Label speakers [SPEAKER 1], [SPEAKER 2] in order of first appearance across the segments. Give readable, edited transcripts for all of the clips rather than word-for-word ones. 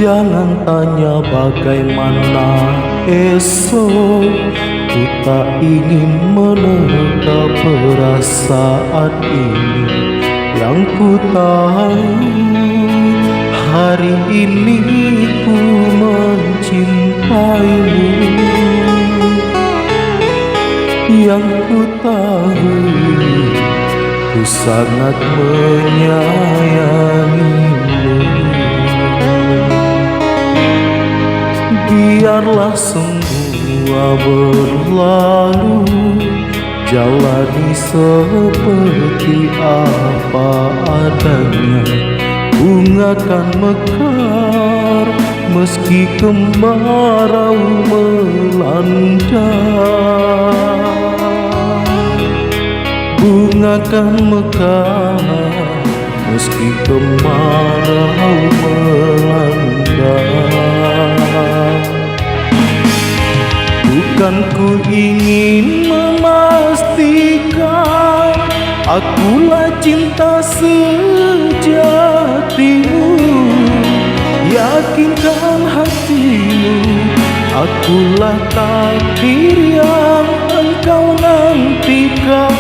[SPEAKER 1] Jangan tanya bagaimana esok, ku tak ingin menerka perasaan ini. Yang ku tahu hari ini ku mencintaimu. Yang ku tahu ku sangat menyayangimu. Biarlah semua berlalu, jalani seperti apa adanya. Bunga kan mekar meski kemarau melanda. Bunga kan mekar meski kemarau melanda. Bukan ku ingin memastikan akulah cinta sejatimu. Yakinkan hatimu, akulah takdir yang engkau nantikan.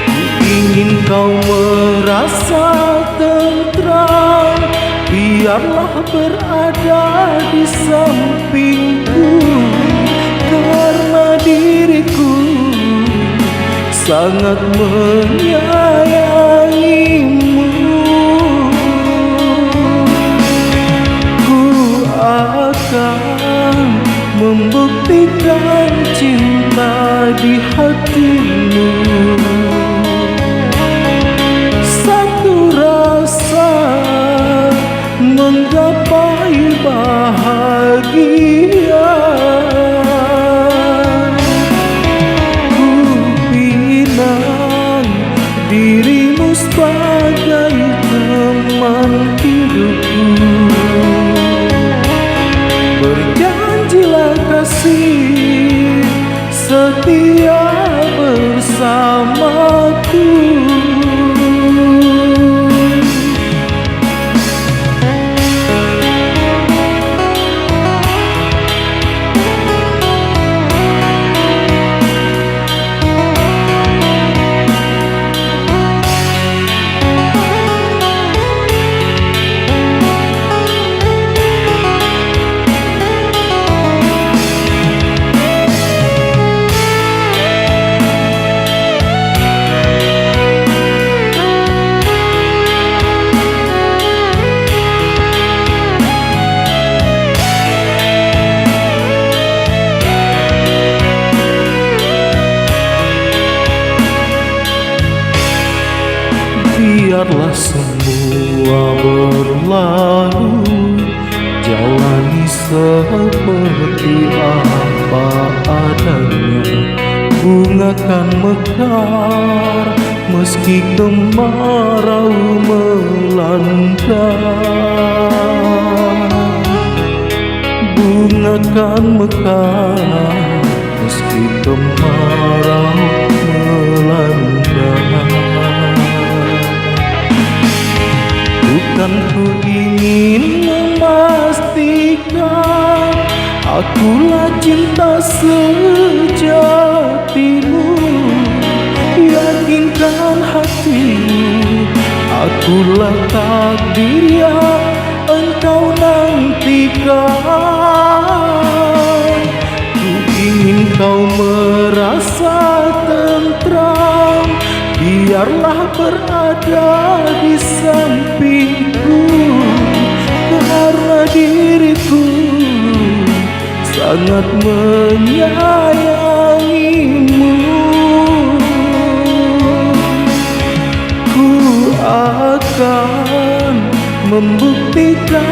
[SPEAKER 1] Ku ingin kau merasa tentram, biarlah berada di sampingku. Karena diriku sangat menyayangimu. Ku akan membuktikan cinta di hatimu. Satu rasa menggapai bahagia. Ku pinang dirimu sebagai teman hidupku. Berjanjilah kasih setia bersamaku. Biarlah semua berlalu, jalani seperti apa adanya. Bunga kan mekar meski kemarau melanda. Bunga kan mekar meski kemarau melanda. Bukan ku ingin memastikan akulah cinta sejatimu. Yakinkan hatimu, akulah takdir yang engkau nantikan. Ku ingin kau merasa tentram, biarlah berada di sampingku. Karena diriku sangat menyayangimu. Ku akan membuktikan